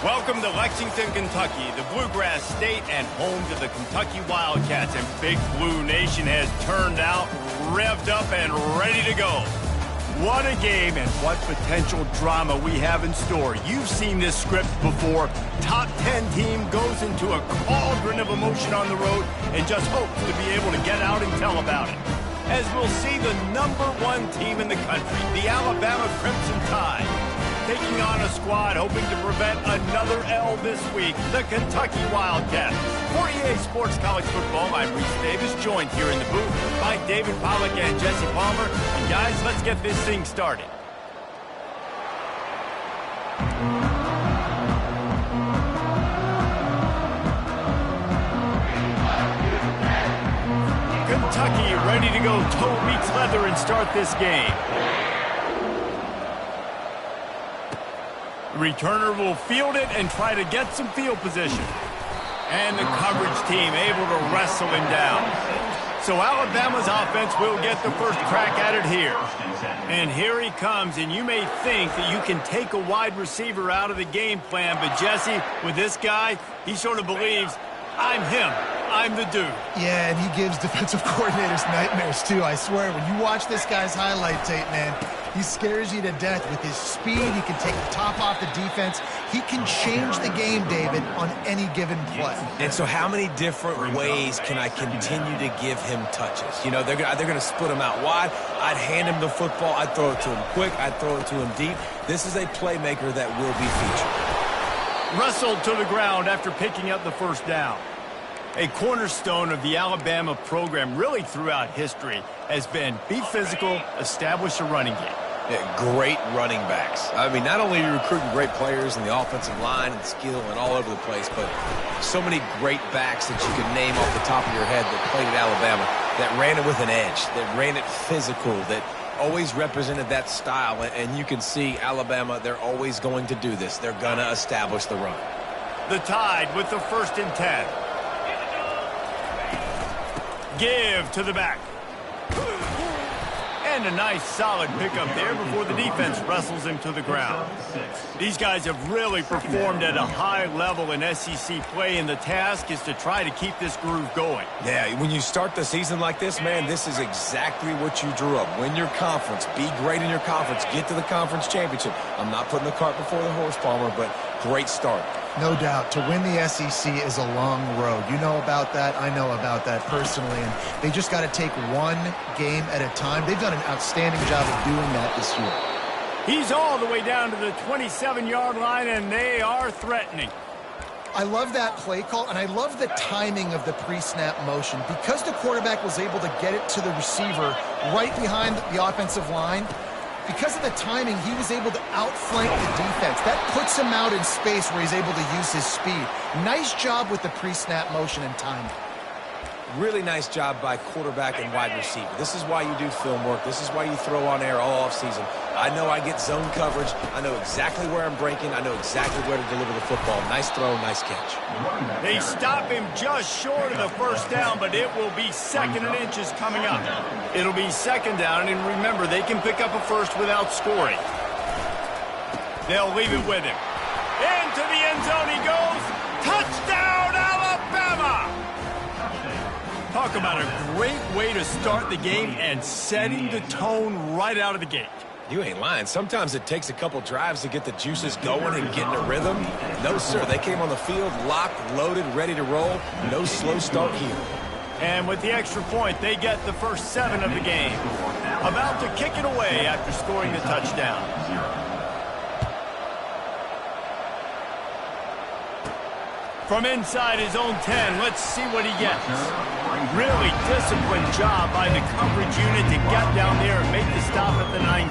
Welcome to Lexington, Kentucky, the Bluegrass State and home to the Kentucky Wildcats. And Big Blue Nation has turned out, revved up, and ready to go. What a game and what potential drama we have in store. You've seen this script before. Top 10 team goes into a cauldron of emotion on the road and just hopes to be able to get out and tell about it. As we'll see the #1 team in the country, the Alabama Crimson Tide, taking on a squad hoping to prevent another L this week, the Kentucky Wildcats. For EA Sports College Football, I'm Reese Davis, joined here in the booth by David Pollack and Jesse Palmer. And guys, let's get this thing started. Kentucky ready to go toe meets leather and start this game. The returner will field it and try to get some field position. And the coverage team able to wrestle him down. So Alabama's offense will get the first crack at it here. And here he comes, and you may think that you can take a wide receiver out of the game plan, but Jesse, with this guy, he sort of believes, I'm him. I'm the dude. Yeah, and he gives defensive coordinators nightmares, too. I swear, when you watch this guy's highlight tape, man, he scares you to death with his speed. He can take the top off the defense. He can change the game, David, on any given play. And so how many different ways can I continue to give him touches? You know, they're going to split him out wide. I'd hand him the football. I'd throw it to him quick. I'd throw it to him deep. This is a playmaker that will be featured. Wrestled to the ground after picking up the first down. A cornerstone of the Alabama program really throughout history has been be physical, establish a running game. Yeah, great running backs. I mean, not only are you recruiting great players in the offensive line and skill and all over the place, but so many great backs that you can name off the top of your head that played at Alabama, that ran it with an edge, that ran it physical, that always represented that style. And you can see Alabama, they're always going to do this. They're going to establish the run. The Tide with the 1st and 10. Give to the back. And a nice solid pickup there before the defense wrestles him to the ground. These guys have really performed at a high level in SEC play, and the task is to try to keep this groove going. Yeah, when you start the season like this, man, this is exactly what you drew up. Win your conference. Be great in your conference. Get to the conference championship. I'm not putting the cart before the horse, Palmer, but great start. No doubt. To win the SEC is a long road. You know about that. I know about that personally. And they just got to take one game at a time. They've done an outstanding job of doing that this year. He's all the way down to the 27-yard line, and they are threatening. I love that play call, and I love the timing of the pre-snap motion. Because the quarterback was able to get it to the receiver right behind the offensive line, because of the timing, he was able to outflank the defense. That puts him out in space where he's able to use his speed. Nice job with the pre-snap motion and timing. Really nice job by quarterback and wide receiver. This is why you do film work. This is why you throw on air all offseason. I know I get zone coverage. I know exactly where I'm breaking. I know exactly where to deliver the football. Nice throw, nice catch. They stop him just short of the first down, but it will be 2nd and inches coming up. It'll be 2nd down, and remember, they can pick up a first without scoring. They'll leave it with him. Into the end zone he goes. Touchdown, Alabama! Talk about a great way to start the game and setting the tone right out of the gate. You ain't lying. Sometimes it takes a couple drives to get the juices going and get in a rhythm. No, sir. They came on the field locked, loaded, ready to roll. No slow start here. And with the extra point, they get the first 7 of the game. About to kick it away after scoring the touchdown. From inside his own 10, let's see what he gets. Really disciplined job by the coverage unit to get down there and make the stop at the 19.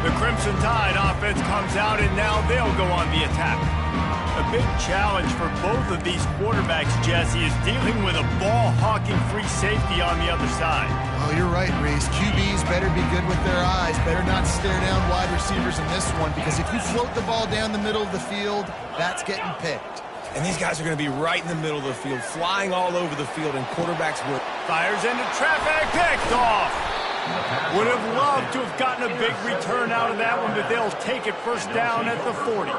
The Crimson Tide offense comes out, and now they'll go on the attack. A big challenge for both of these quarterbacks, Jesse, is dealing with a ball-hawking free safety on the other side. Oh, you're right, Reese. QBs better be good with their eyes. Better not stare down wide receivers in this one, because if you float the ball down the middle of the field, that's getting picked. And these guys are going to be right in the middle of the field, flying all over the field, and quarterbacks will. Fires into traffic, picked off. Would have loved to have gotten a big return out of that one, but they'll take it first down at the 40.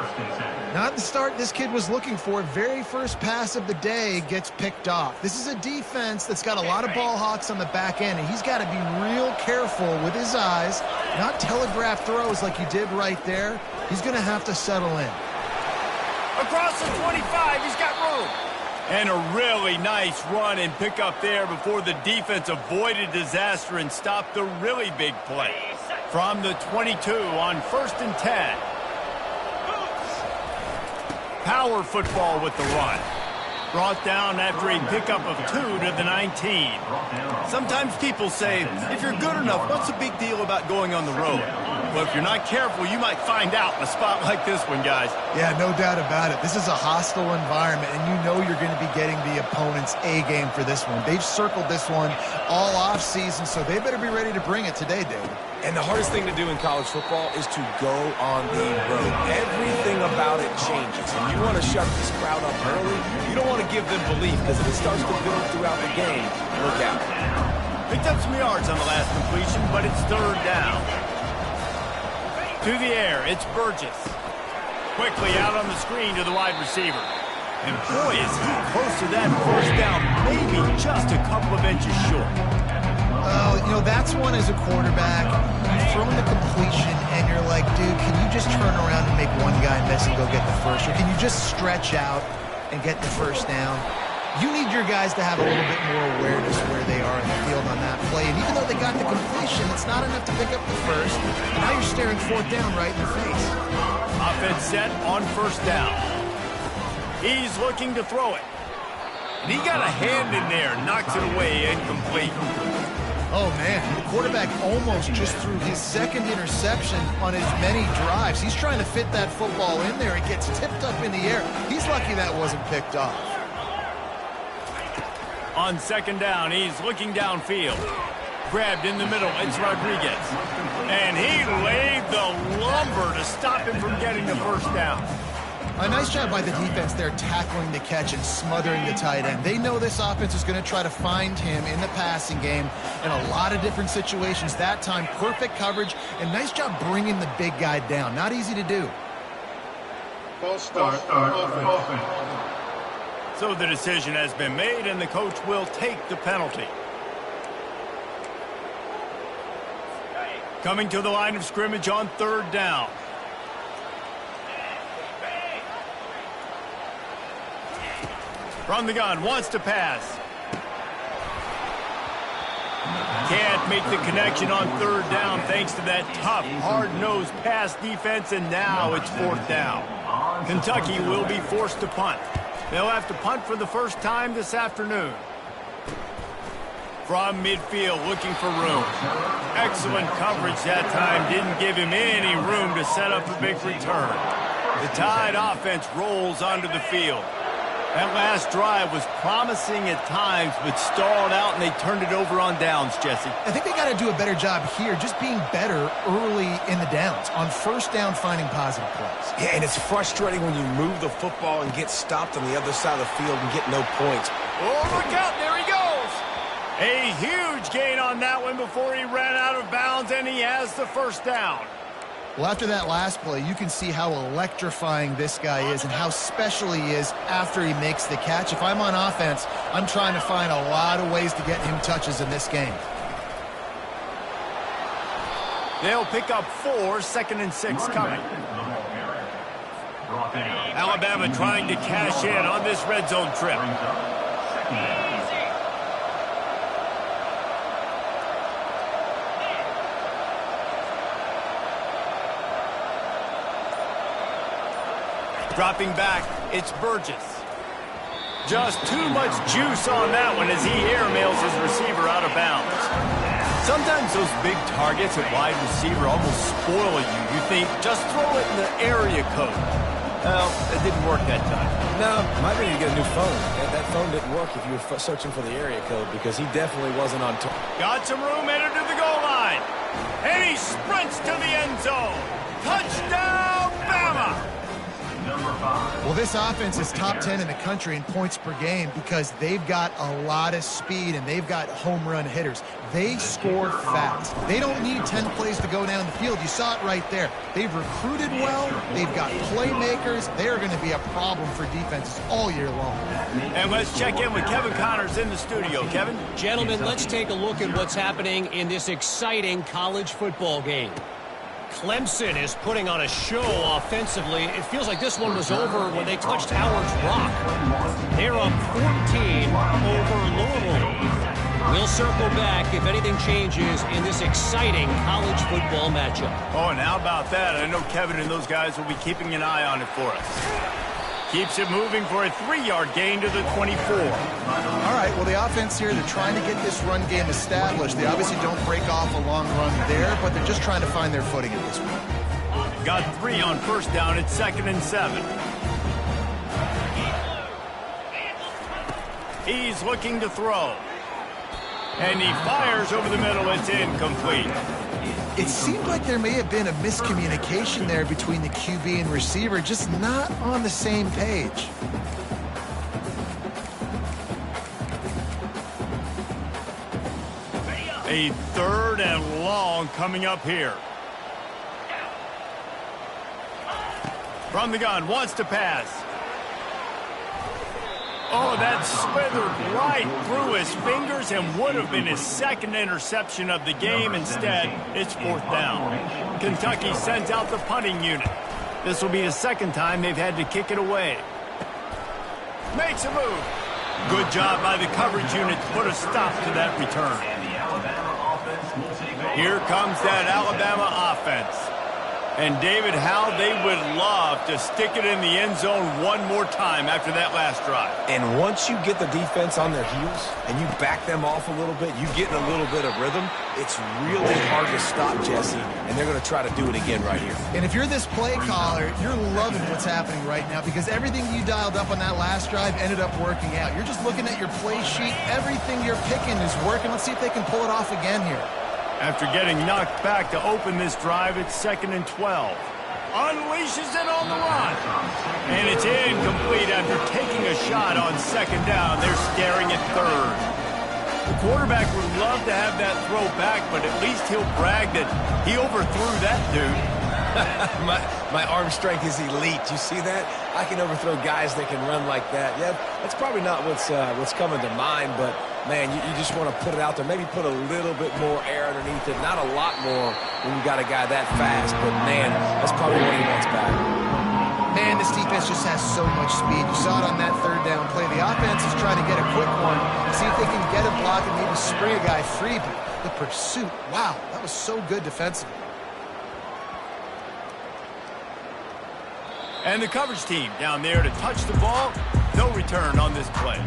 Not the start this kid was looking for. Very first pass of the day gets picked off. This is a defense that's got a lot of ball hawks on the back end, and he's got to be real careful with his eyes, not telegraph throws like he did right there. He's going to have to settle in. Across the 25, he's got room. And a really nice run and pick up there before the defense avoided disaster and stopped the really big play. From the 22 on 1st and 10. Power football with the run. Brought down after a pickup of 2 to the 19. Sometimes people say, if you're good enough, what's the big deal about going on the road? Well, if you're not careful, you might find out in a spot like this one, guys. Yeah, no doubt about it. This is a hostile environment, and you know you're going to be getting the opponent's A-game for this one. They've circled this one all off-season, so they better be ready to bring it today, David. And the hardest thing to do in college football is to go on the road. Everything about it changes. And you want to shut this crowd up early. You don't want to give them belief, because if it starts to build throughout the game, look out. Picked up some yards on the last completion, but it's 3rd down. To the air, it's Burgess. Quickly out on the screen to the wide receiver. And boy, is he close to that first down, maybe just a couple of inches short. Oh, you know, that's one as a quarterback. You've thrown the completion, and you're like, dude, can you just turn around and make one guy miss and go get the first? Or can you just stretch out and get the first down? You need your guys to have a little bit more awareness where they are in the field on that play. And even though they got the completion, it's not enough to pick up the first. And now you're staring 4th down right in the face. Offense set on 1st down. He's looking to throw it. And he got a hand in there, knocks it away, incomplete. Oh, man, the quarterback almost just threw his 2nd interception on as many drives. He's trying to fit that football in there. It gets tipped up in the air. He's lucky that wasn't picked off. On 2nd down, he's looking downfield. Grabbed in the middle, it's Rodriguez. And he laid the lumber to stop him from getting the first down. A nice job by the defense there tackling the catch and smothering the tight end. They know this offense is going to try to find him in the passing game in a lot of different situations. That time, perfect coverage, and nice job bringing the big guy down. Not easy to do. False start. So the decision has been made, and the coach will take the penalty. Coming to the line of scrimmage on 3rd down. From the gun, wants to pass. Can't make the connection on 3rd down thanks to that tough, hard-nosed pass defense, and now it's 4th down. Kentucky will be forced to punt. They'll have to punt for the first time this afternoon. From midfield, looking for room. Excellent coverage that time. Didn't give him any room to set up a big return. The Tide offense rolls onto the field. That last drive was promising at times, but stalled out, and they turned it over on downs, Jesse. I think they got to do a better job here, just being better early in the downs. On 1st down, finding positive plays. Yeah, and it's frustrating when you move the football and get stopped on the other side of the field and get no points. Oh, look out, there he goes. A huge gain on that one before he ran out of bounds, and he has the first down. Well, after that last play, you can see how electrifying this guy is and how special he is after he makes the catch. If I'm on offense, I'm trying to find a lot of ways to get him touches in this game. They'll pick up 4, 2nd and 6 coming. Alabama trying to cash in on this red zone trip. Dropping back, it's Burgess. Just too much juice on that one as he airmails his receiver out of bounds. Sometimes those big targets at wide receiver almost spoil you. You think, just throw it in the area code. Well, it didn't work that time. No, might be to get a new phone. That phone didn't work if you were searching for the area code, because he definitely wasn't on target. Got some room, headed to the goal line. And he sprints to the end zone. Touchdown, Bama! Well, this offense is top 10 in the country in points per game because they've got a lot of speed and they've got home run hitters. They score fast. They don't need 10 plays to go down the field. You saw it right there. They've recruited well. They've got playmakers. They're going to be a problem for defenses all year long. And let's check in with Kevin Connors in the studio. Kevin? Gentlemen, let's take a look at what's happening in this exciting college football game. Clemson is putting on a show offensively. It feels like this one was over when they touched Howard's Rock. They're up 14 over Louisville. We'll circle back if anything changes in this exciting college football matchup. Oh, and how about that? I know Kevin and those guys will be keeping an eye on it for us. Keeps it moving for a 3-yard gain to the 24. All right, well, the offense here, they're trying to get this run game established. They obviously don't break off a long run there, but they're just trying to find their footing at this point. Got 3 on first down. It's 2nd and 7. He's looking to throw. And he fires over the middle. It's incomplete. It seemed like there may have been a miscommunication there between the QB and receiver, just not on the same page. A 3rd and long coming up here. From the gun, wants to pass. Oh, that slithered right through his fingers and would have been his 2nd interception of the game. Instead, it's 4th down. Kentucky sends out the punting unit. This will be the 2nd time they've had to kick it away. Makes a move. Good job by the coverage unit to put a stop to that return. Here comes that Alabama offense. And David, how they would love to stick it in the end zone one more time after that last drive. And once you get the defense on their heels and you back them off a little bit, you get in a little bit of rhythm, it's really hard to stop, Jesse, and they're going to try to do it again right here. And if you're this play caller, you're loving what's happening right now because everything you dialed up on that last drive ended up working out. You're just looking at your play sheet. Everything you're picking is working. Let's see if they can pull it off again here. After getting knocked back to open this drive, it's 2nd and 12. Unleashes it on the run. And it's incomplete after taking a shot on 2nd down. They're staring at 3rd. The quarterback would love to have that throw back, but at least he'll brag that he overthrew that dude. my arm strength is elite. You see that? I can overthrow guys that can run like that. Yeah, that's probably not what's coming to mind, but man, you just want to put it out there. Maybe put a little bit more air underneath it. Not a lot more when you got a guy that fast, but man, that's probably what he wants back. Man, this defense just has so much speed. You saw it on that 3rd down play. The offense is trying to get a quick one, see if they can get a block and maybe spray a guy free, but the pursuit, wow, that was so good defensively. And the coverage team down there to touch the ball. No return on this play.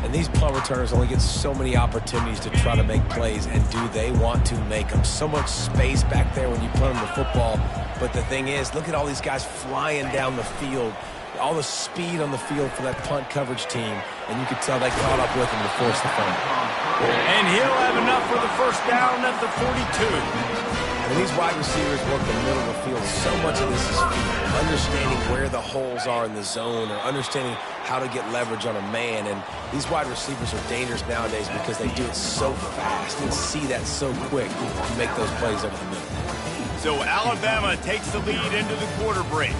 And these punt returners only get so many opportunities to try to make plays, and do they want to make them? So much space back there when you punt them the football. But the thing is, look at all these guys flying down the field. All the speed on the field for that punt coverage team. And you could tell they caught up with him to force the fumble. And he'll have enough for the 1st down at the 42. When these wide receivers work the middle of the field, so much of this is understanding where the holes are in the zone or understanding how to get leverage on a man. And these wide receivers are dangerous nowadays because they do it so fast and see that so quick to make those plays over the middle. So Alabama takes the lead into the quarter break.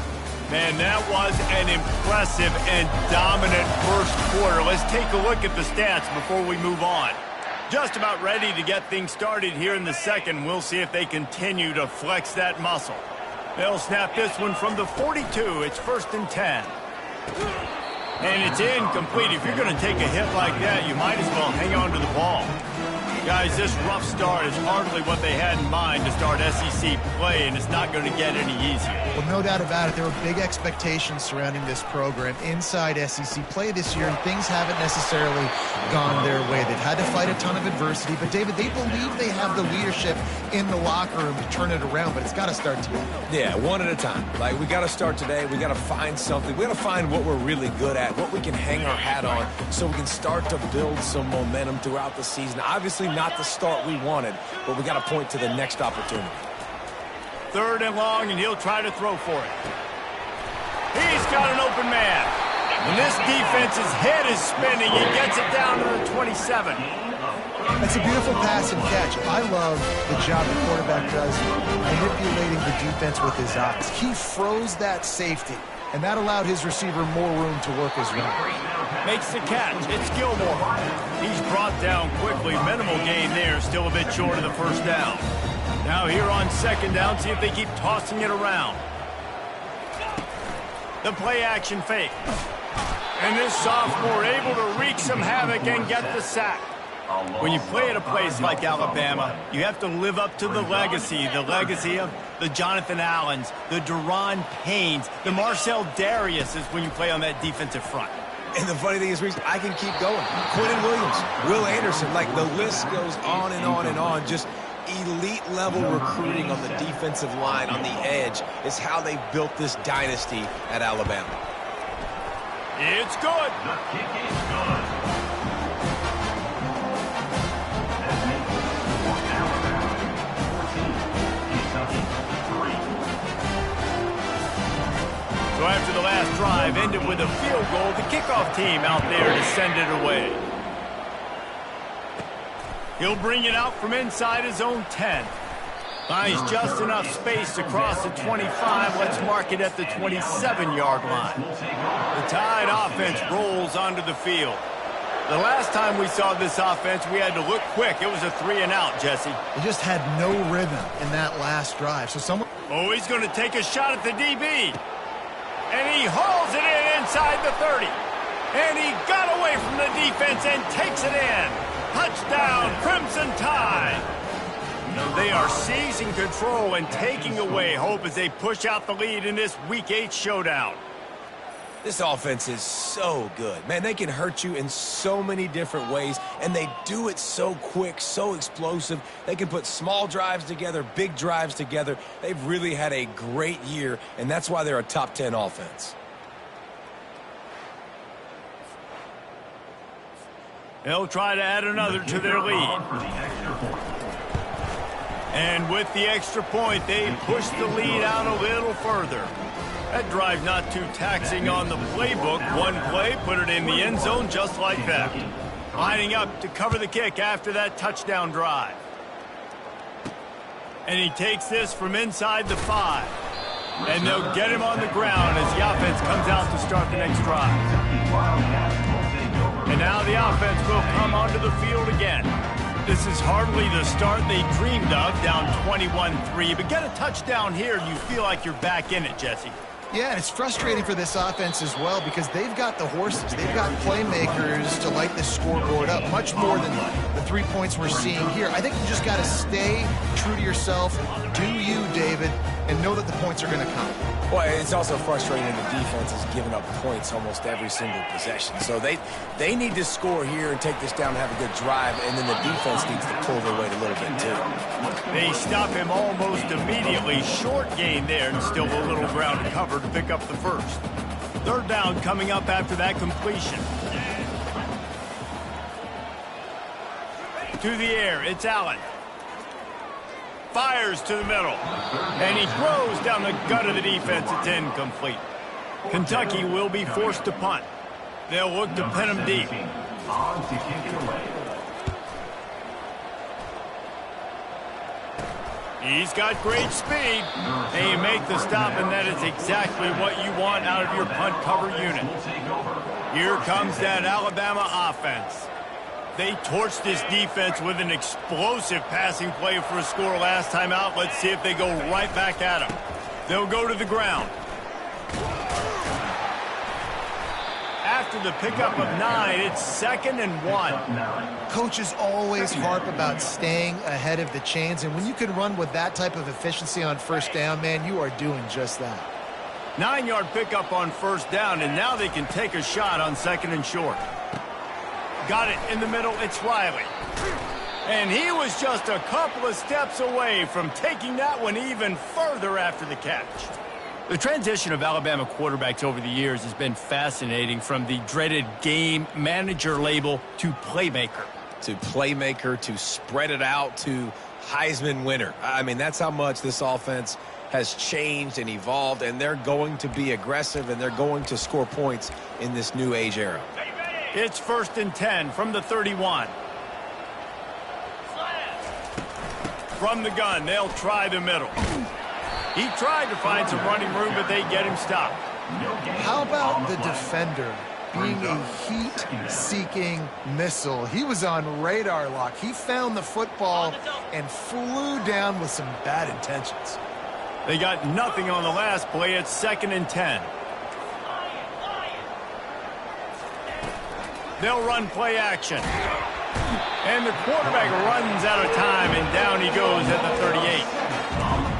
Man, that was an impressive and dominant first quarter. Let's take a look at the stats before we move on. Just about ready to get things started here in the 2nd. We'll see if they continue to flex that muscle. They'll snap this one from the 42. It's 1st and 10. And it's incomplete. If you're going to take a hit like that, you might as well hang on to the ball. Guys, this rough start is hardly what they had in mind to start SEC play, and it's not going to get any easier. Well, no doubt about it. There were big expectations surrounding this program inside SEC play this year, and things haven't necessarily gone their way. They've had to fight a ton of adversity, but, David, they believe they have the leadership in the locker room to turn it around, but it's got to start today. Yeah, one at a time. Like, we got to start today. We got to find something. We got to find what we're really good at, what we can hang our hat on so we can start to build some momentum throughout the season. Obviously, not the start we wanted, but we got to point to the next opportunity. 3rd and long, and he'll try to throw for it. He's got an open man. When this defense's head is spinning, he gets it down to the 27. It's a beautiful pass and catch. I love the job the quarterback does manipulating the defense with his eyes. He froze that safety, and that allowed his receiver more room to work his route. Makes the catch. It's Gilmore. He's brought down quickly. Minimal gain there. Still a bit short of the first down. Now here on second down, see if they keep tossing it around. The play action fake. And this sophomore able to wreak some havoc and get the sack. When you play at a place like Alabama, you have to live up to the legacy of the Jonathan Allens, the Deron Paynes, the Marcel Dariuses when you play on that defensive front. And the funny thing is, Reese, I can keep going. Quentin Williams, Will Anderson, like the list goes on and on and on. Just elite level recruiting on the defensive line, on the edge, is how they built this dynasty at Alabama. It's good. The kick is good. So after the last drive ended with a field goal, the kickoff team out there to send it away. He'll bring it out from inside his own 10. Finds just enough space to cross the 25. Let's mark it at the 27-yard line. The Tide offense rolls onto the field. The last time we saw this offense, we had to look quick. It was a 3-and-out, Jesse. They just had no rhythm in that last drive. So someone... Oh, he's going to take a shot at the DB. And he hauls it in inside the 30. And he got away from the defense and takes it in. Touchdown, Crimson Tide. They are seizing control and taking away hope as they push out the lead in this Week 8 showdown. This offense is so good. Man, they can hurt you in so many different ways, and they do it so quick, so explosive. They can put small drives together, big drives together. They've really had a great year, and that's why they're a top 10 offense. They'll try to add another to their lead. And with the extra point, they push the lead out a little further. That drive not too taxing on the playbook. One play, put it in the end zone just like that. Lining up to cover the kick after that touchdown drive. And he takes this from inside the 5. And they'll get him on the ground as the offense comes out to start the next drive. And now the offense will come onto the field again. This is hardly the start they dreamed of, down 21-3. But get a touchdown here and you feel like you're back in it, Jesse. Yeah, and it's frustrating for this offense as well because they've got the horses. They've got playmakers to light this scoreboard up much more than the 3 points we're seeing here. I think you just got to stay true to yourself, do you, David, and know that the points are going to come. Well, it's also frustrating the defense is giving up points almost every single possession. So they need to score here and take this down and have a good drive, and then the defense needs to pull their weight a little bit too. They stop him almost immediately. Short gain there and still a little ground to cover to pick up the first. Third down coming up after that completion. To the air, it's Allen. Fires to the middle. And he throws down the gut of the defense. It's incomplete. Kentucky will be forced to punt. They'll look to pin him deep. On to kick it away. He's got great speed. And you make the stop, and that is exactly what you want out of your punt cover unit. Here comes that Alabama offense. They torched this defense with an explosive passing play for a score last time out. Let's see if they go right back at him. They'll go to the ground. After the pickup of 9, it's 2nd and 1. Coaches always harp about staying ahead of the chains, and when you can run with that type of efficiency on first down, man, you are doing just that. 9-yard pickup on first down, and now they can take a shot on 2nd and short. Got it in the middle, it's Riley. And he was just a couple of steps away from taking that one even further after the catch. The transition of Alabama quarterbacks over the years has been fascinating, from the dreaded game manager label to playmaker. To spread it out, to Heisman winner. I mean, that's how much this offense has changed and evolved, and they're going to be aggressive, and they're going to score points in this new age era. It's 1st and 10 from the 31. From the gun, they'll try the middle. He tried to find some running room, but they get him stopped. How about the defender being a heat-seeking missile? He was on radar lock. He found the football and flew down with some bad intentions. They got nothing on the last play. It's 2nd and 10. They'll run play action. And the quarterback runs out of time, and down he goes at the 38.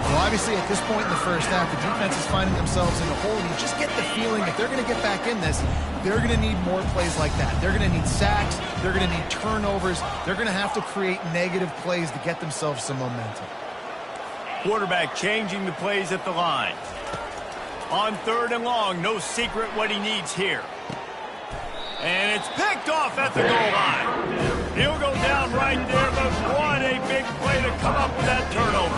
Well, obviously, at this point in the first half, the defense is finding themselves in a hole. You just get the feeling if they're going to get back in this, they're going to need more plays like that. They're going to need sacks. They're going to need turnovers. They're going to have to create negative plays to get themselves some momentum. Quarterback changing the plays at the line. On 3rd and long, no secret what he needs here. And it's picked off at the goal line. He'll go down right there, but what a big play to come up with that turnover.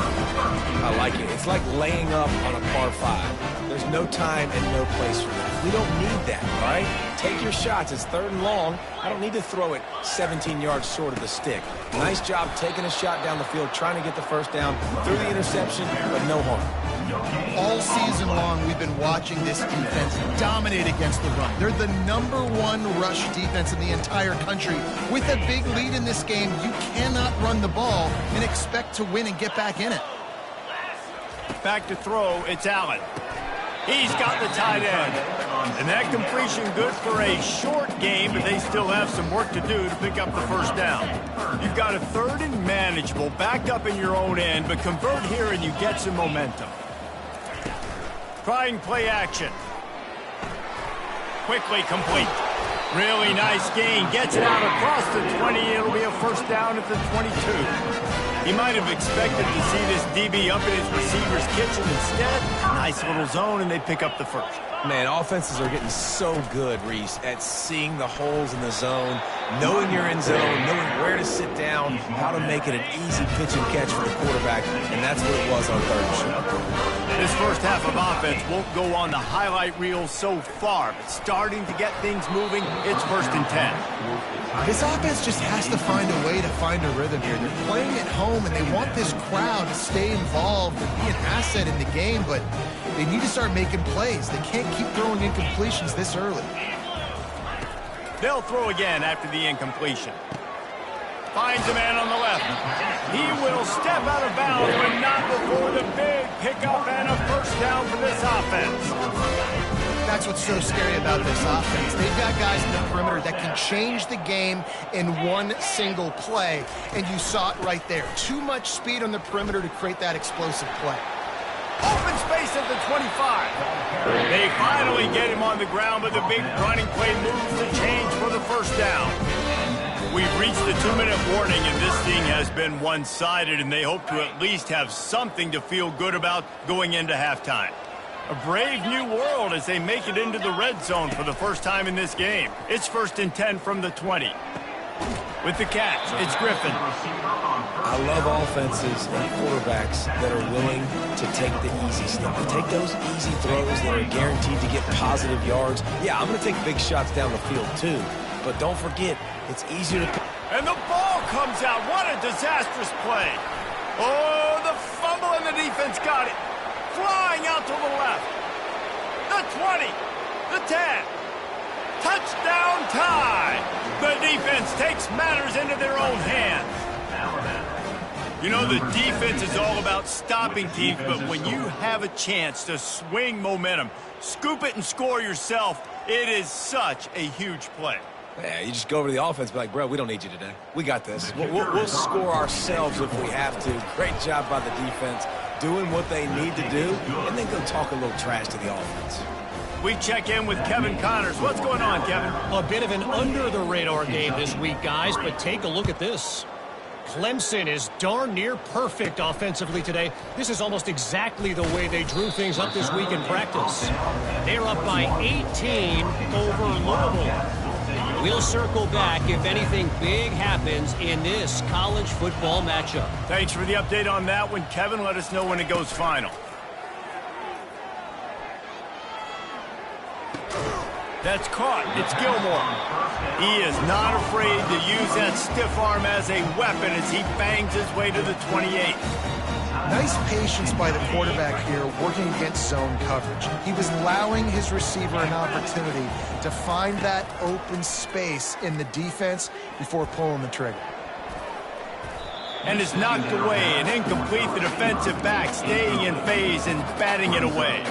I like it. It's like laying up on a par 5. There's no time and no place for that. We don't need that, all right? Take your shots. It's 3rd and long. I don't need to throw it 17 yards short of the stick. Nice job taking a shot down the field, trying to get the first down through the interception, but no harm. All season long, we've been watching this defense dominate against the run. They're the #1 rush defense in the entire country. With a big lead in this game, you cannot run the ball and expect to win and get back in it. Back to throw, it's Allen. He's got the tight end. And that completion good for a short game, but they still have some work to do to pick up the first down. You've got a 3rd and manageable, back up in your own end, but convert here and you get some momentum. Trying play action. Quickly complete. Really nice gain. Gets it out across the 20. It'll be a first down at the 22. He might have expected to see this DB up in his receiver's kitchen. Instead, nice little zone, and they pick up the first. Man, offenses are getting so good, Reese, at seeing the holes in the zone, knowing you're in zone, knowing where to sit down, how to make it an easy pitch and catch for the quarterback, and that's what it was on 3rd and short. This first half of offense won't go on the highlight reel so far, but starting to get things moving, it's 1st and 10. This offense just has to find a way to find a rhythm here. They're playing at home, and they want this crowd to stay involved and be an asset in the game, but they need to start making plays. They can't keep throwing incompletions this early. They'll throw again after the incompletion. Finds a man on the left. He will step out of bounds, but not before the big pickup and a first down for this offense. That's what's so scary about this offense. They've got guys in the perimeter that can change the game in one single play, and you saw it right there. Too much speed on the perimeter to create that explosive play. Open space at the 25. They finally get him on the ground, but the big running play moves the change for the first down. We've reached the 2-minute warning, and this thing has been one-sided, and they hope to at least have something to feel good about going into halftime. A brave new world as they make it into the red zone for the first time in this game. It's 1st and 10 from the 20. With the catch, it's Griffin. I love offenses and quarterbacks that are willing to take the easy stuff. Take those easy throws that are guaranteed to get positive yards. Yeah, I'm going to take big shots down the field too, but don't forget, it's easier to... And the ball comes out. What a disastrous play. Oh, the fumble and the defense got it. Flying out to the left. The 20. The 10. Touchdown tie. The defense takes matters into their own hands. You know, the defense is all about stopping teams, but when you have a chance to swing momentum, scoop it and score yourself, it is such a huge play. Yeah, you just go over to the offense and be like, bro, we don't need you today. We got this. We'll score ourselves if we have to. Great job by the defense doing what they need to do, and then go talk a little trash to the offense. We check in with Kevin Connors. What's going on, Kevin? A bit of an under-the-radar game this week, guys, but take a look at this. Clemson is darn near perfect offensively today. This is almost exactly the way they drew things up this week in practice. They're up by 18 over Louisville. We'll circle back if anything big happens in this college football matchup. Thanks for the update on that one, Kevin. Let us know when it goes final. That's caught. It's Gilmore. He is not afraid to use that stiff arm as a weapon as he bangs his way to the 28. Nice patience by the quarterback here working against zone coverage. He was allowing his receiver an opportunity to find that open space in the defense before pulling the trigger. And is knocked away and incomplete. The defensive back staying in phase and batting it away.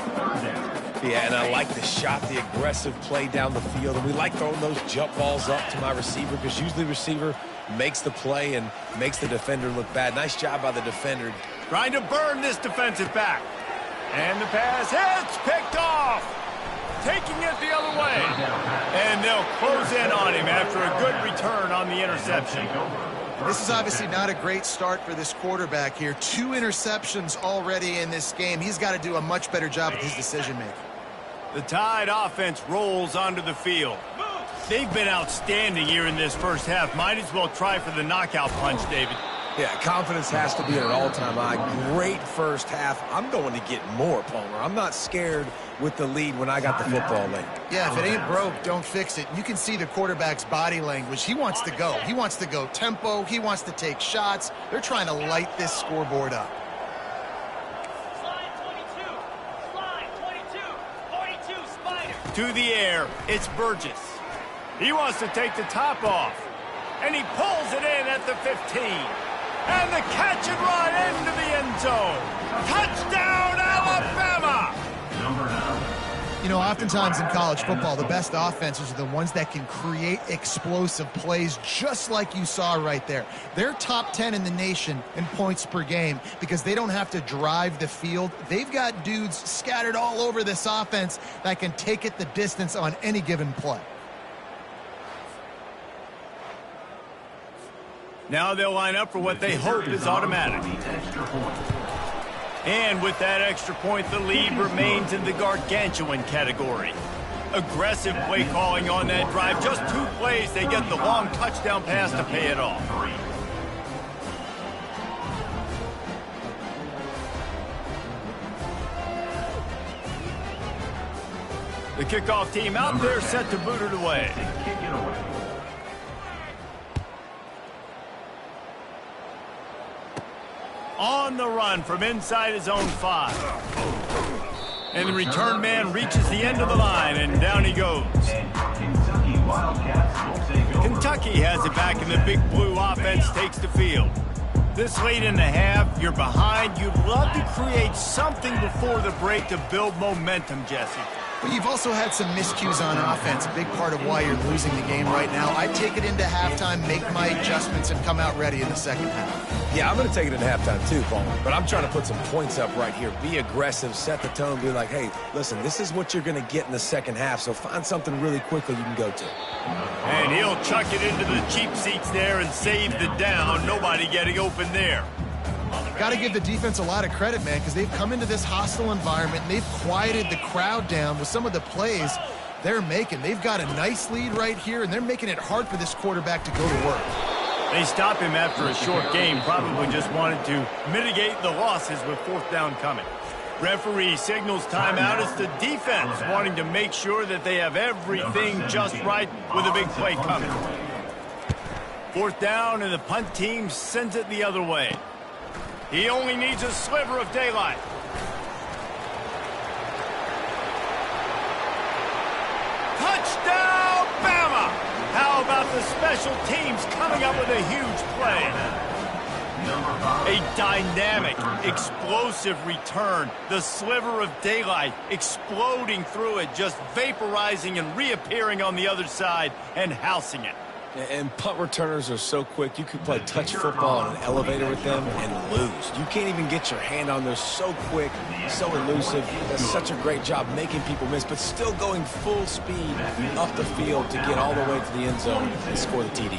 Yeah, and I like the shot, the aggressive play down the field. And we like throwing those jump balls up to my receiver because usually the receiver makes the play and makes the defender look bad. Nice job by the defender. Trying to burn this defensive back. And the pass hits, picked off. Taking it the other way. And they'll close in on him after a good return on the interception. This is obviously not a great start for this quarterback here. 2 interceptions already in this game. He's got to do a much better job with his decision-making. The Tide offense rolls onto the field. They've been outstanding here in this first half. Might as well try for the knockout punch, David. Yeah, confidence has to be at an all-time high. Great first half. I'm going to get more, Palmer. I'm not scared with the lead when I got the football late. Yeah, if it ain't broke, don't fix it. You can see the quarterback's body language. He wants to go. He wants to go tempo. He wants to take shots. They're trying to light this scoreboard up. To the air, it's Burgess. He wants to take the top off. And he pulls it in at the 15. And the catch and run into the end zone. Touchdown, Alabama! Number 9. You know, oftentimes in college football, the best offenses are the ones that can create explosive plays just like you saw right there. They're top 10 in the nation in points per game because they don't have to drive the field. They've got dudes scattered all over this offense that can take it the distance on any given play. Now they'll line up for what they hope is automatic. And with that extra point, the lead remains in the gargantuan category. Aggressive play calling on that drive. Just 2 plays, they get the long touchdown pass to pay it off. The kickoff team out there set to boot it away. On the run from inside his own 5. And the return man reaches the end of the line, and down he goes. Kentucky has it back, and the Big Blue offense takes the field. This late in the half, you're behind. You'd love to create something before the break to build momentum, Jesse. But you've also had some miscues on offense, a big part of why you're losing the game right now. I take it into halftime, make my adjustments, and come out ready in the second half. Yeah, I'm going to take it in halftime too, Palmer. But I'm trying to put some points up right here. Be aggressive, set the tone, be like, hey, listen, this is what you're going to get in the second half, so find something really quickly you can go to. And he'll chuck it into the cheap seats there and save the down. Nobody getting open there. Got to give the defense a lot of credit, man, because they've come into this hostile environment and they've quieted the crowd down with some of the plays they're making. They've got a nice lead right here, and they're making it hard for this quarterback to go to work. They stop him after a short game, probably just wanted to mitigate the losses with 4th down coming. Referee signals timeout. It's the defense wanting to make sure that they have everything just right with a big play coming. 4th down, and the punt team sends it the other way. He only needs a sliver of daylight. Touchdown, Bama! How about the special teams coming up with a huge play? A dynamic, explosive return. The sliver of daylight exploding through it, just vaporizing and reappearing on the other side and housing it. And punt returners are so quick. You can play touch football in an elevator with them and lose. You can't even get your hand on there. So quick, so elusive. Does such a great job making people miss, but still going full speed up the field to get all the way to the end zone and score the TD.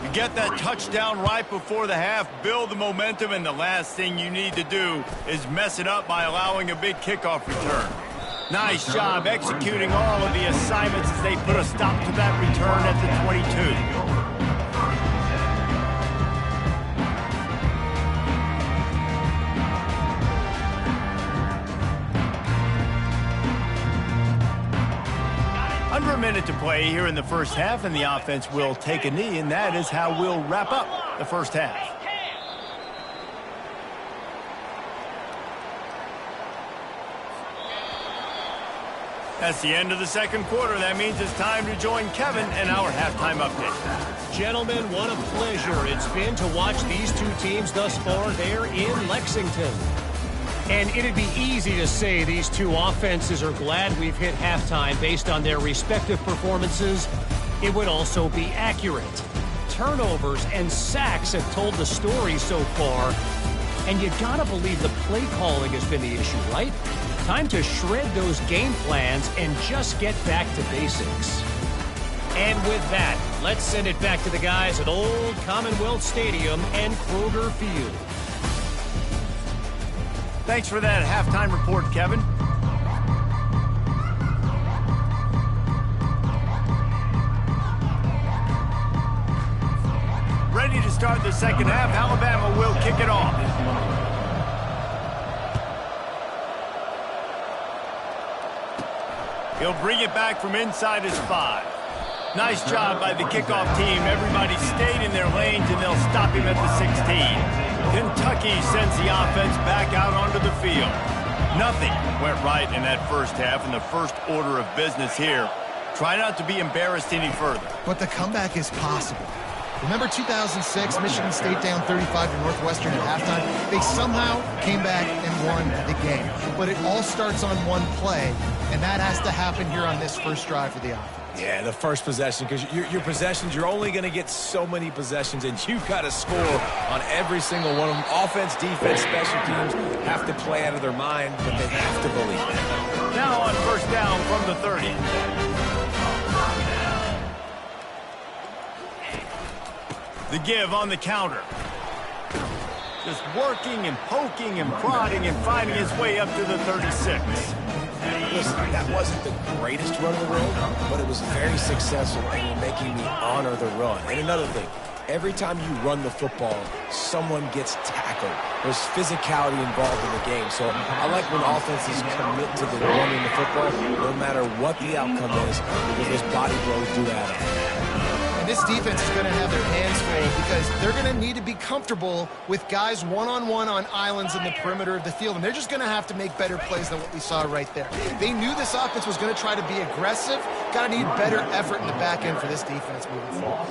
You get that touchdown right before the half, build the momentum, and the last thing you need to do is mess it up by allowing a big kickoff return. Nice job executing all of the assignments as they put a stop to that return at the 22. Under a minute to play here in the first half, and the offense will take a knee, and that is how we'll wrap up the first half. That's the end of the second quarter. That means it's time to join Kevin in our halftime update. Gentlemen, what a pleasure it's been to watch these two teams thus far there in Lexington. And it'd be easy to say these two offenses are glad we've hit halftime based on their respective performances. It would also be accurate. Turnovers and sacks have told the story so far. And you gotta believe the play calling has been the issue, right? Time to shred those game plans and just get back to basics. And with that, let's send it back to the guys at Old Commonwealth Stadium and Kroger Field. Thanks for that halftime report, Kevin. Ready to start the second half. Alabama will kick it off. He'll bring it back from inside his 5. Nice job by the kickoff team. Everybody stayed in their lanes, and they'll stop him at the 16. Kentucky sends the offense back out onto the field. Nothing went right in that first half, and the first order of business here. Try not to be embarrassed any further. But the comeback is possible. Remember 2006, Michigan State down 35 to Northwestern at halftime? They somehow came back and won the game. But it all starts on one play, and that has to happen here on this first drive for the offense. Yeah, the first possession, because your possessions, you're only going to get so many possessions, and you've got to score on every single one of them. Offense, defense, special teams have to play out of their mind, but they have to believe it. Now on first down from the 30. The give on the counter. Just working and poking and prodding and finding his way up to the 36. Listen, that wasn't the greatest run of the road, but it was very successful in making me honor the run. And another thing, every time you run the football, someone gets tackled. There's physicality involved in the game. So I like when offenses commit to the running the football, no matter what the outcome is, because those body blows do add up. And this defense is going to have their hands full because they're going to need to be comfortable with guys one-on-one on islands in the perimeter of the field. And they're just going to have to make better plays than what we saw right there. They knew this offense was going to try to be aggressive. Got to need better effort in the back end for this defense moving forward.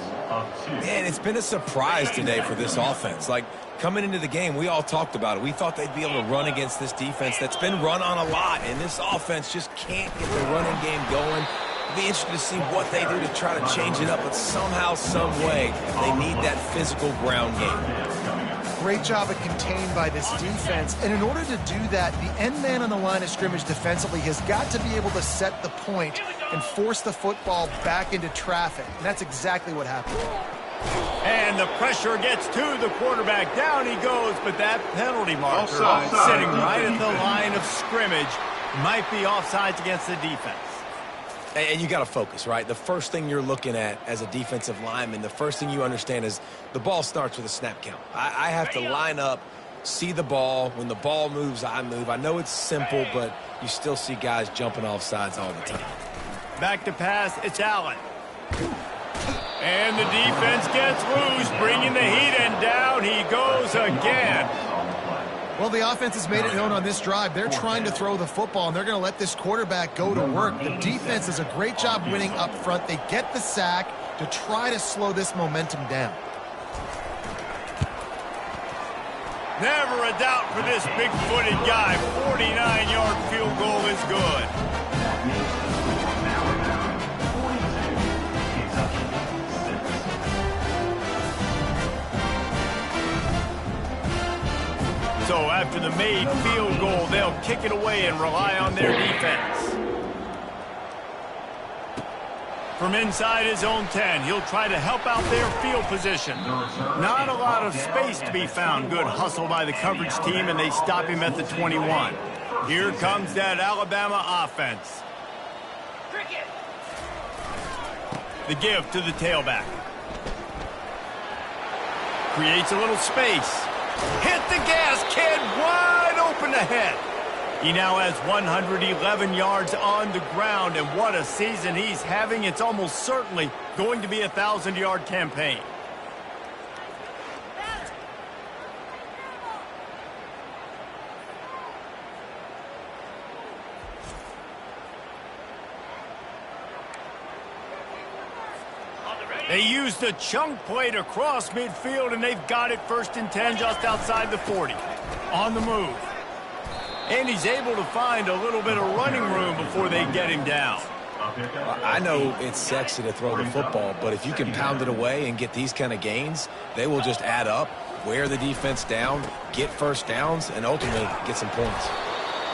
Man, it's been a surprise today for this offense. Like, coming into the game, we all talked about it. We thought they'd be able to run against this defense that's been run on a lot. And this offense just can't get the running game going. It'll be interesting to see what they do to try to change it up, but somehow, some way, they need that physical ground game. Great job of contained by this defense. And in order to do that, the end man on the line of scrimmage defensively has got to be able to set the point and force the football back into traffic. And that's exactly what happened. And the pressure gets to the quarterback. Down he goes, but that penalty marker Offside. sitting right at the line of scrimmage might be offsides against the defense. And you got to focus, right? The first thing you're looking at as a defensive lineman, the first thing you understand is the ball starts with a snap count. I have to line up, see the ball. When the ball moves, I move. I know it's simple, but you still see guys jumping off sides all the time. Back to pass, it's Allen. And the defense gets loose, bringing the heat, and down he goes again. Well, the offense has made it known on this drive. They're trying to throw the football, and they're going to let this quarterback go to work. The defense does a great job winning up front. They get the sack to try to slow this momentum down. Never a doubt for this big-footed guy. 49-yard field goal is good. So after the made field goal, they'll kick it away and rely on their defense. From inside his own 10, he'll try to help out their field position. Not a lot of space to be found. Good hustle by the coverage team, and they stop him at the 21. Here comes that Alabama offense. The give to the tailback. Creates a little space. Hit the gas, kid. Wide open ahead. He now has 111 yards on the ground, and what a season he's having. It's almost certainly going to be a 1,000-yard campaign. They used the chunk play to cross midfield, and they've got it 1st and 10 just outside the 40. On the move. And he's able to find a little bit of running room before they get him down. I know it's sexy to throw the football, but if you can pound it away and get these kind of gains, they will just add up, wear the defense down, get first downs, and ultimately get some points.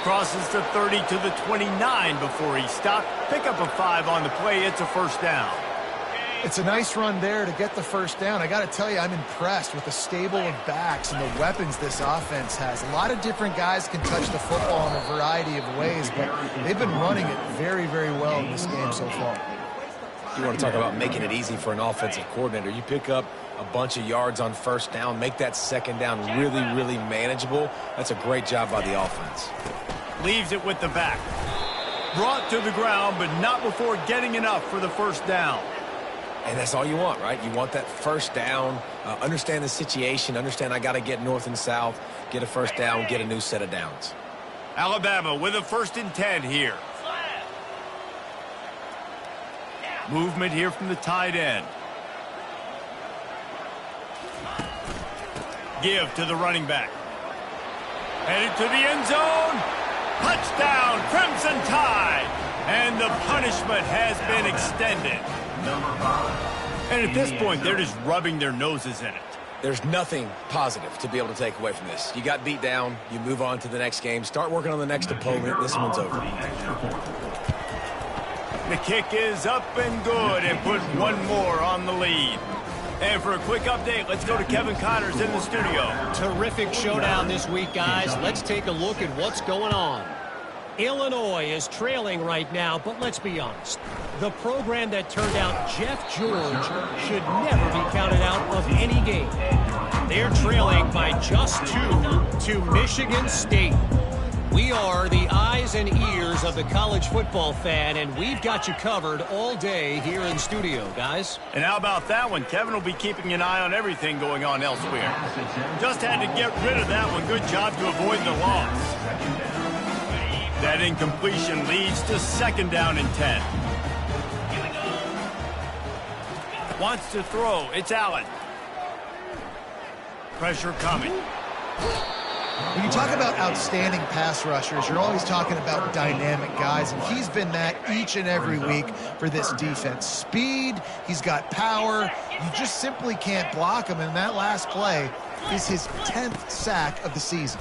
Crosses the 30 to the 29 before he stopped. Pick up a 5 on the play. It's a 1st down. It's a nice run there to get the 1st down. I got to tell you, I'm impressed with the stable of backs and the weapons this offense has. A lot of different guys can touch the football in a variety of ways, but they've been running it very, very well in this game so far. You want to talk about making it easy for an offensive coordinator. You pick up a bunch of yards on 1st down, make that 2nd down really, really manageable. That's a great job by the offense. Leaves it with the back. Brought to the ground, but not before getting enough for the 1st down. And that's all you want, right? You want that 1st down, understand the situation, understand I got to get north and south, get a 1st down, get a new set of downs. Alabama with a 1st and 10 here. Movement here from the tight end. Give to the running back. Headed to the end zone. Touchdown, Crimson Tide. And the punishment has been extended. And at this point, they're just rubbing their noses in it. There's nothing positive to be able to take away from this. You got beat down, you move on to the next game, start working on the next opponent. This one's over. The kick is up and good, and put one more on the lead. And for a quick update, let's go to Kevin Connors in the studio. Terrific showdown this week, guys. Let's take a look at what's going on. Illinois is trailing right now, but let's be honest. The program that turned out Jeff George should never be counted out of any game. They're trailing by just 2 to Michigan State. We are the eyes and ears of the college football fan, and we've got you covered all day here in studio, guys. And how about that one? Kevin will be keeping an eye on everything going on elsewhere. Just had to get rid of that one. Good job to avoid the loss. That incompletion leads to 2nd down and 10. Wants to throw. It's Allen. Pressure coming. When you talk about outstanding pass rushers, you're always talking about dynamic guys, and he's been that each and every week for this defense. Speed, he's got power. You just simply can't block him, and that last play is his 10th sack of the season.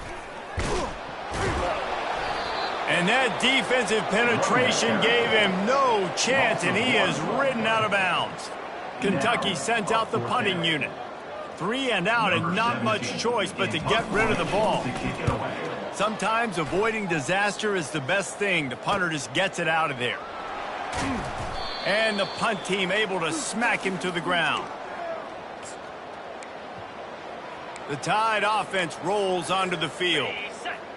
And that defensive penetration gave him no chance, and he is ridden out of bounds. Kentucky sent out the punting unit. 3 and out, and not much choice but to get rid of the ball. Sometimes avoiding disaster is the best thing. The punter just gets it out of there. And the punt team able to smack him to the ground. The Tide offense rolls onto the field.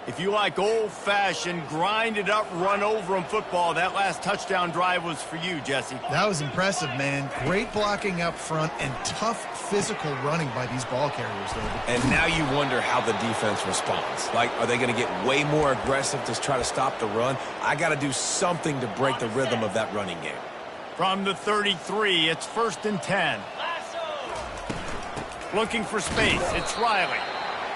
If you like old-fashioned, grind-it-up, run-over-'em football, that last touchdown drive was for you, Jesse. That was impressive, man. Great blocking up front and tough physical running by these ball carriers, David. And now you wonder how the defense responds. Like, are they going to get way more aggressive to try to stop the run? I got to do something to break the rhythm of that running game. From the 33, it's 1st and 10. Looking for space. It's Riley.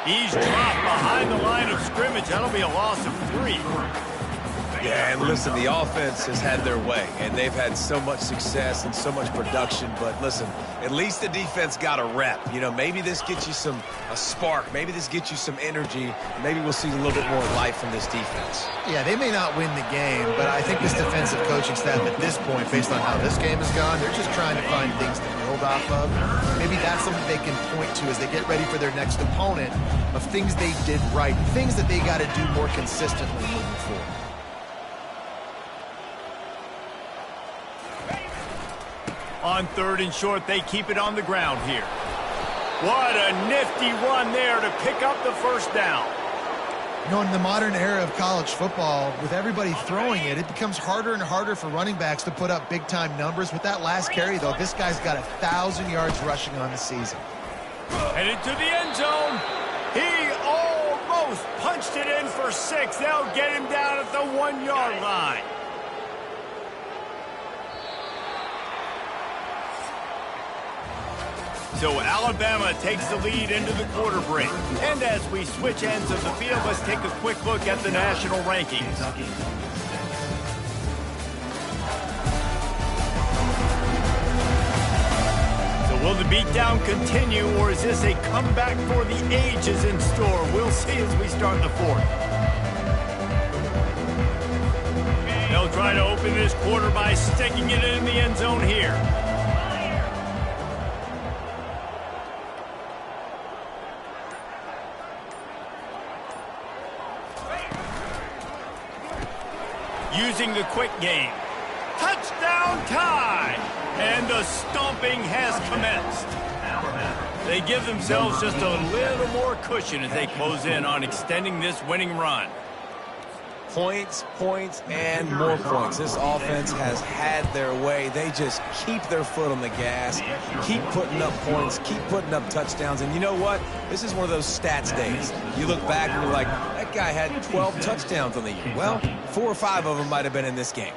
He's dropped behind the line of scrimmage. That'll be a loss of 3. Yeah, and listen, the offense has had their way, and they've had so much success and so much production. But listen, at least the defense got a rep. You know, maybe this gets you a spark. Maybe this gets you some energy. Maybe we'll see a little bit more life from this defense. Yeah, they may not win the game, but I think this defensive coaching staff at this point, based on how this game has gone, they're just trying to find things to build off of. Maybe that's something they can point to as they get ready for their next opponent of things they did right, things that they got to do more consistently moving forward. On 3rd and short, they keep it on the ground here. What a nifty run there to pick up the 1st down. You know, in the modern era of college football, with everybody throwing it, it becomes harder and harder for running backs to put up big-time numbers. With that last carry, though, this guy's got 1,000 yards rushing on the season. Headed to the end zone. He almost punched it in for 6. They'll get him down at the 1-yard line. So Alabama takes the lead into the quarter break. And as we switch ends of the field, let's take a quick look at the national rankings. So will the beatdown continue, or is this a comeback for the ages in store? We'll see as we start the fourth. They'll try to open this quarter by sticking it in the end zone here. Using the quick game. Touchdown tie! And the stomping has commenced. They give themselves just a little more cushion as they close in on extending this winning run. Points, points, and more points. This offense has had their way. They just keep their foot on the gas, keep putting up points, keep putting up touchdowns. And you know what? This is one of those stats days. You look back and you're like, that guy had 12 touchdowns on the year. Well, 4 or 5 of them might have been in this game.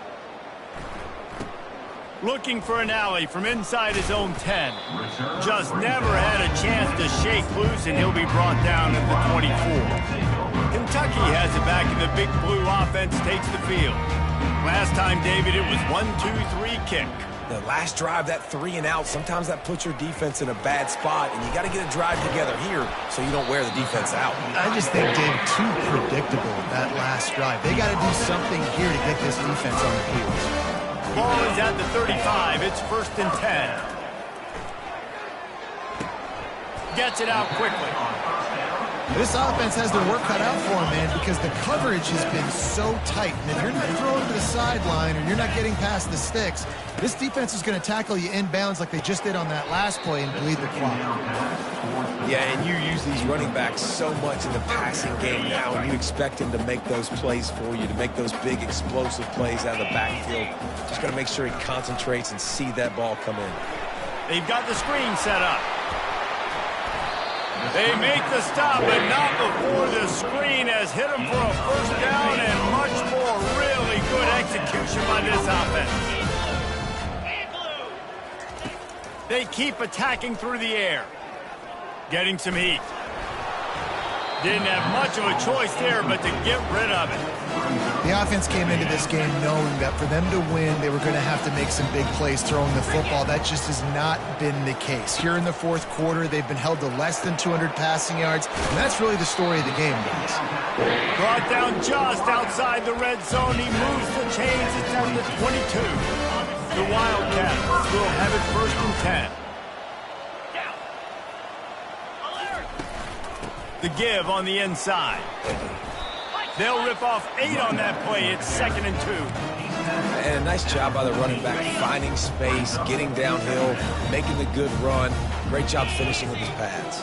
Looking for an alley from inside his own 10. Just never had a chance to shake loose, and he'll be brought down at the 24. Kentucky has it back, and the Big Blue offense takes the field. Last time, David, it was 1-2-3 kick. The last drive, that 3 and out, sometimes that puts your defense in a bad spot, and you got to get a drive together here so you don't wear the defense out. I just think, Dave, too predictable, that last drive. They got to do something here to get this defense on the field. Ball is at the 35. It's 1st and 10. Gets it out quickly. This offense has their work cut out for them, man, because the coverage has been so tight. And if you're not throwing to the sideline or you're not getting past the sticks, this defense is going to tackle you inbounds like they just did on that last play and bleed the clock. Yeah, and you use these running backs so much in the passing game now, and you expect them to make those plays for you, to make those big explosive plays out of the backfield. Just got to make sure he concentrates and see that ball come in. They've got the screen set up. They make the stop, but not before the screen has hit them for a 1st down, and much more really good execution by this offense. They keep attacking through the air. Getting some heat. Didn't have much of a choice there, but to get rid of it. The offense came into this game knowing that for them to win, they were going to have to make some big plays throwing the football. That just has not been the case. Here in the 4th quarter, they've been held to less than 200 passing yards, and that's really the story of the game, guys. Brought down just outside the red zone. He moves the chains. It's at the 22. The Wildcats will have it 1st and 10. The give on the inside. They'll rip off 8 on that play. It's 2nd and 2. And a nice job by the running back, finding space, getting downhill, making the good run. Great job finishing with his pads.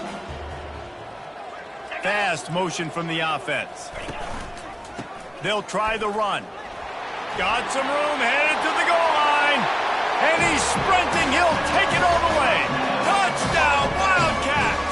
Fast motion from the offense. They'll try the run. Got some room, headed to the goal line. And he's sprinting. He'll take it all the way. Touchdown, Wildcats!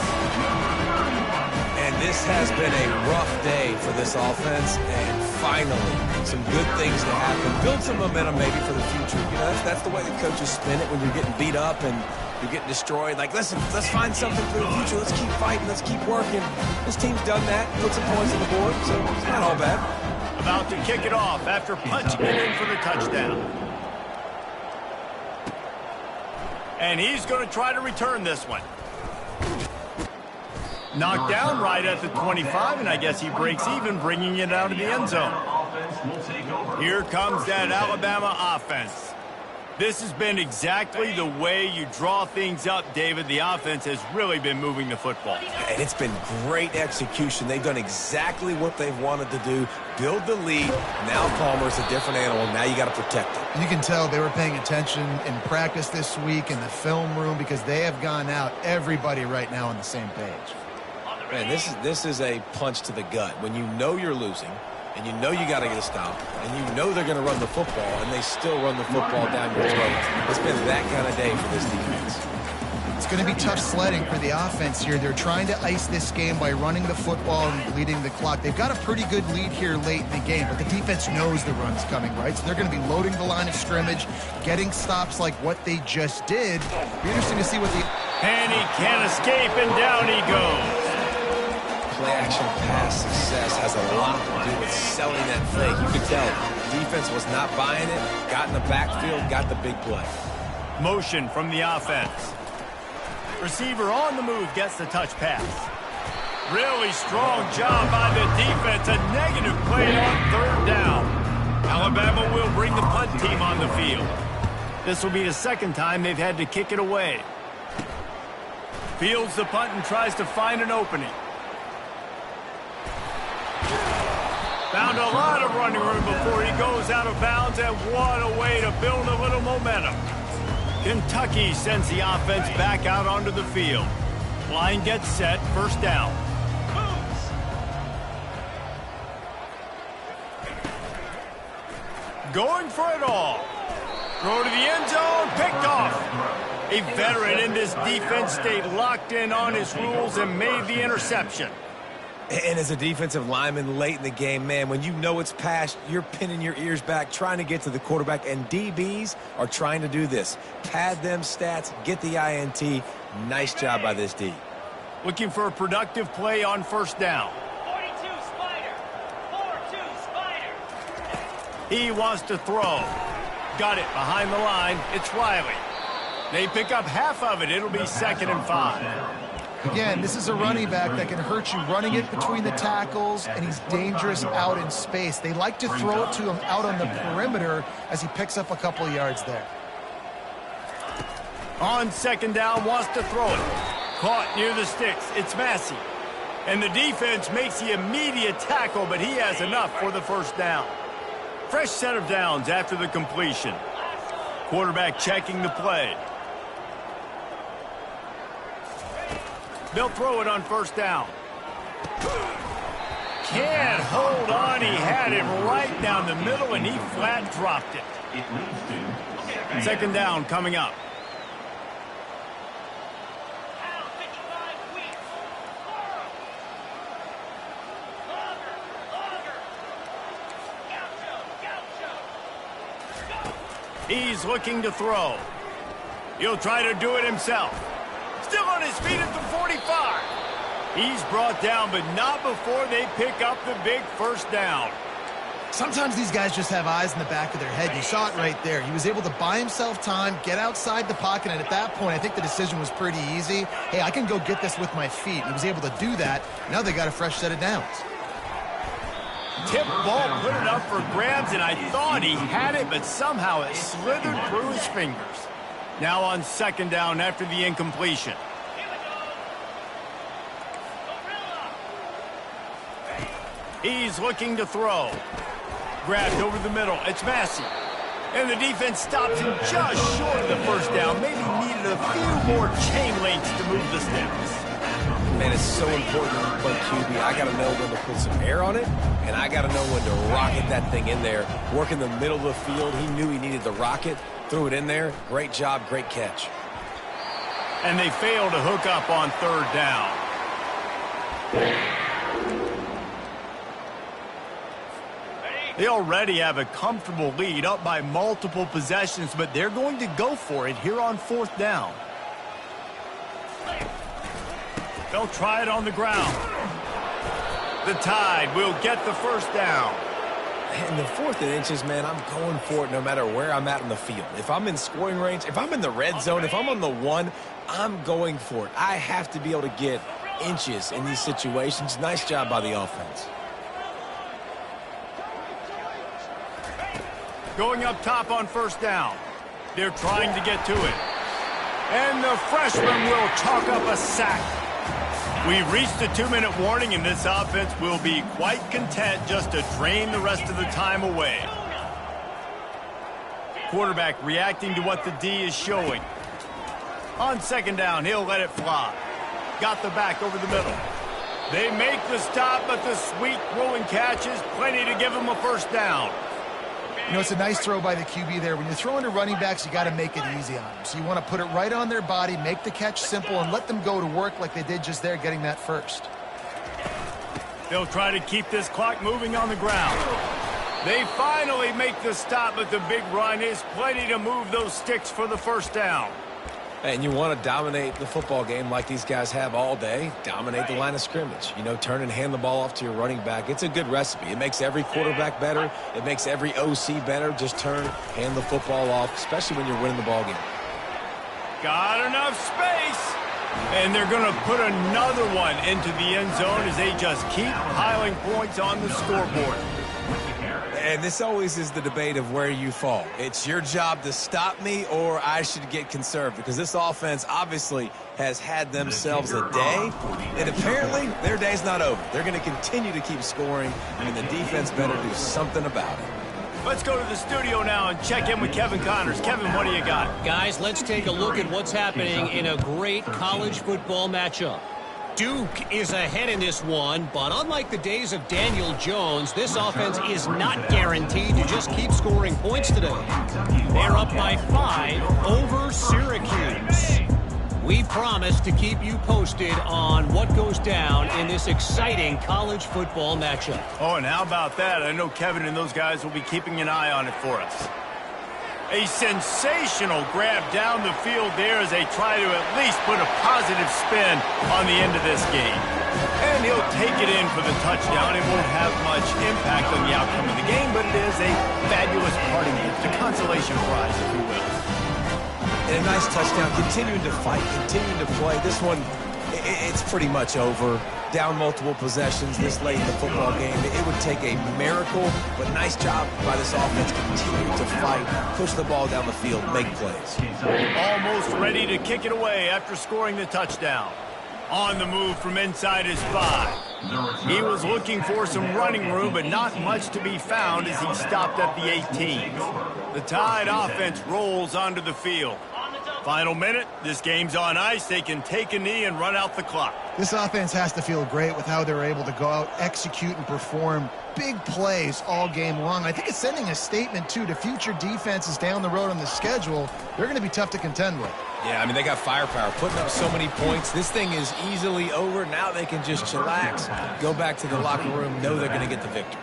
And this has been a rough day for this offense, and finally, some good things to happen. Build some momentum maybe for the future. You know, that's the way the coaches spin it when you're getting beat up and you're getting destroyed. Like, listen, let's find something for the future. Let's keep fighting. Let's keep working. This team's done that, put some points on the board, so it's not all bad. About to kick it off after punching it in for the touchdown. And he's going to try to return this one. Knocked down right at the 25, and I guess he breaks even, bringing it out of the end zone. Here comes that Alabama offense. This has been exactly the way you draw things up, David. The offense has really been moving the football. And it's been great execution. They've done exactly what they've wanted to do. Build the lead. Now Palmer's a different animal. Now you got to protect him. You can tell they were paying attention in practice this week in the film room because they have gone out, everybody right now on the same page. Man, this is a punch to the gut. When you know you're losing, and you know you got to get a stop, and you know they're going to run the football, and they still run the football down your throat. It's been that kind of day for this defense. It's going to be tough sledding for the offense here. They're trying to ice this game by running the football and bleeding the clock. They've got a pretty good lead here late in the game, but the defense knows the run's coming, right? So they're going to be loading the line of scrimmage, getting stops like what they just did. Be interesting to see what the... And he can't escape, and down he goes. Play-action pass success has a lot to do with selling that fake. You could tell defense was not buying it, got in the backfield, got the big play. Motion from the offense. Receiver on the move gets the touch pass. Really strong job by the defense. A negative play on third down. Alabama will bring the punt team on the field. This will be the second time they've had to kick it away. Fields the punt and tries to find an opening. Found a lot of running room before he goes out of bounds, and what a way to build a little momentum. Kentucky sends the offense back out onto the field. Line gets set, first down. Going for it all. Throw to the end zone, picked off. A veteran in this defense stayed locked in on his rules and made the interception. And as a defensive lineman late in the game, man, when you know it's past, you're pinning your ears back, trying to get to the quarterback, and DBs are trying to do this. Pad them stats, get the INT. Nice job by this D. Looking for a productive play on first down. 42 Spider. 4-2 Spider. He wants to throw. Got it behind the line. It's Riley. They pick up half of it. It'll be 2nd and 5. Again, this is a running back that can hurt you running it between the tackles, and he's dangerous out in space. They like to throw it to him out on the perimeter as he picks up a couple yards there. On second down, wants to throw it. Caught near the sticks. It's Massey. And the defense makes the immediate tackle, but he has enough for the first down. Fresh set of downs after the completion. Quarterback checking the play. They'll throw it on first down. Can't hold on. He had it right down the middle, and he flat dropped it. Second down coming up. He's looking to throw. He'll try to do it himself. Still on his feet at the 45. He's brought down, but not before they pick up the big first down. Sometimes these guys just have eyes in the back of their head. You saw it right there. He was able to buy himself time, get outside the pocket, and at that point, I think the decision was pretty easy. Hey, I can go get this with my feet. He was able to do that. Now they got a fresh set of downs. Tip ball, put it up for grabs, and I thought he had it, but somehow it slithered through his fingers. Now on second down after the incompletion. He's looking to throw. Grabbed over the middle. It's Massey. And the defense stops him just short of the first down. Maybe needed a few more chain links to move the steps. Man, it's so important when you play QB. I got to know when to put some air on it, and I got to know when to rocket that thing in there. Work in the middle of the field. He knew he needed the rocket. Threw it in there. Great job, great catch. And they fail to hook up on third down. They already have a comfortable lead, up by multiple possessions, but they're going to go for it here on fourth down. They'll try it on the ground. The Tide will get the first down. In the 4th and inches, man, I'm going for it no matter where I'm at in the field. If I'm in scoring range, if I'm in the red zone, if I'm on the 1, I'm going for it. I have to be able to get inches in these situations. Nice job by the offense. Going up top on first down. They're trying to get to it. And the freshman will chalk up a sack. We've reached the 2-minute warning, and this offense will be quite content just to drain the rest of the time away. Quarterback reacting to what the D is showing. On second down, he'll let it fly. Got the back over the middle. They make the stop, but the sweet throw and catch is plenty to give them a first down. You know, it's a nice throw by the QB there. When you're throwing to running backs, you got to make it easy on them. So you want to put it right on their body, make the catch simple, and let them go to work like they did just there, getting that first. They'll try to keep this clock moving on the ground. They finally make the stop, but the big run is plenty to move those sticks for the first down. And you want to dominate the football game like these guys have all day. Dominate the line of scrimmage. You know, turn and hand the ball off to your running back. It's a good recipe. It makes every quarterback better. It makes every OC better. Just turn, hand the football off, especially when you're winning the ball game. Got enough space. And they're going to put another one into the end zone as they just keep piling points on the scoreboard. And this always is the debate of where you fall. It's your job to stop me, or I should get conserved, because this offense obviously has had themselves a day, and apparently their day's not over. They're going to continue to keep scoring, and the defense better do something about it. Let's go to the studio now and check in with Kevin Connors. Kevin, what do you got? Guys, let's take a look at what's happening in a great college football matchup. Duke is ahead in this one, but unlike the days of Daniel Jones, this offense is not guaranteed to just keep scoring points today. They're up by 5 over Syracuse. We promise to keep you posted on what goes down in this exciting college football matchup. Oh, and how about that? I know Kevin and those guys will be keeping an eye on it for us. A sensational grab down the field there as they try to at least put a positive spin on the end of this game. And he'll take it in for the touchdown. It won't have much impact on the outcome of the game, but it is a fabulous parting gift, a consolation prize, if you will. And a nice touchdown, continuing to fight, continuing to play. This one, it's pretty much over. Down multiple possessions this late in the football game. It would take a miracle, but nice job by this offense continuing to fight, push the ball down the field, make plays. Almost ready to kick it away after scoring the touchdown. On the move from inside his 5. He was looking for some running room, but not much to be found as he stopped at the 18. The Tide offense rolls onto the field. Final minute, this game's on ice. They can take a knee and run out the clock. This offense has to feel great with how they're able to go out, execute, and perform big plays all game long. I think it's sending a statement, too, to future defenses down the road on the schedule. They're going to be tough to contend with. Yeah, I mean, they got firepower, putting up so many points. This thing is easily over. Now they can just chillax, go back to the locker room, know they're going to get the victory.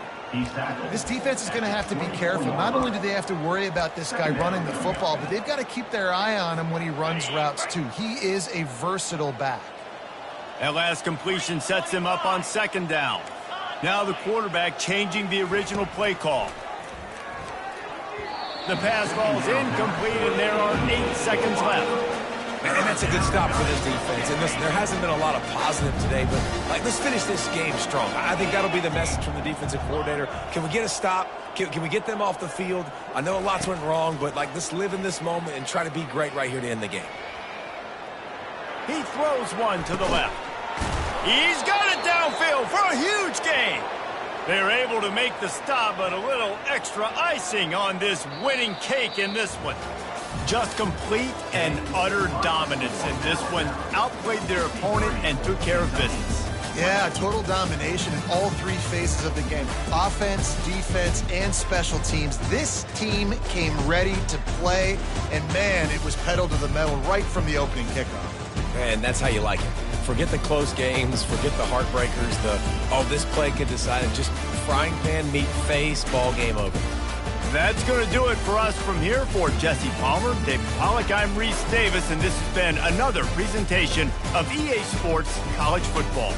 This defense is going to have to be careful. Not only do they have to worry about this guy running the football, but they've got to keep their eye on him when he runs routes, too. He is a versatile back. That last completion sets him up on second down. Now the quarterback changing the original play call. The pass ball's incomplete, and there are 8 seconds left. And that's a good stop for this defense. And listen, there hasn't been a lot of positive today, but let's finish this game strong. I think that'll be the message from the defensive coordinator. Can we get a stop? Can we get them off the field? I know lots went wrong, but let's live in this moment and try to be great right here to end the game. He throws one to the left. He's got it downfield for a huge gain. They're able to make the stop, but a little extra icing on this winning cake in this one. Just complete and utter dominance in this one. Outplayed their opponent and took care of business. Yeah, total domination in all 3 phases of the game. Offense, defense, and special teams. This team came ready to play, and man, it was pedal to the metal right from the opening kickoff. And that's how you like it. Forget the close games, forget the heartbreakers, this play could decide it. Just frying pan, meat face, ball game over. That's going to do it for us from here. For Jesse Palmer, David Pollack, I'm Reese Davis, and this has been another presentation of EA Sports College Football.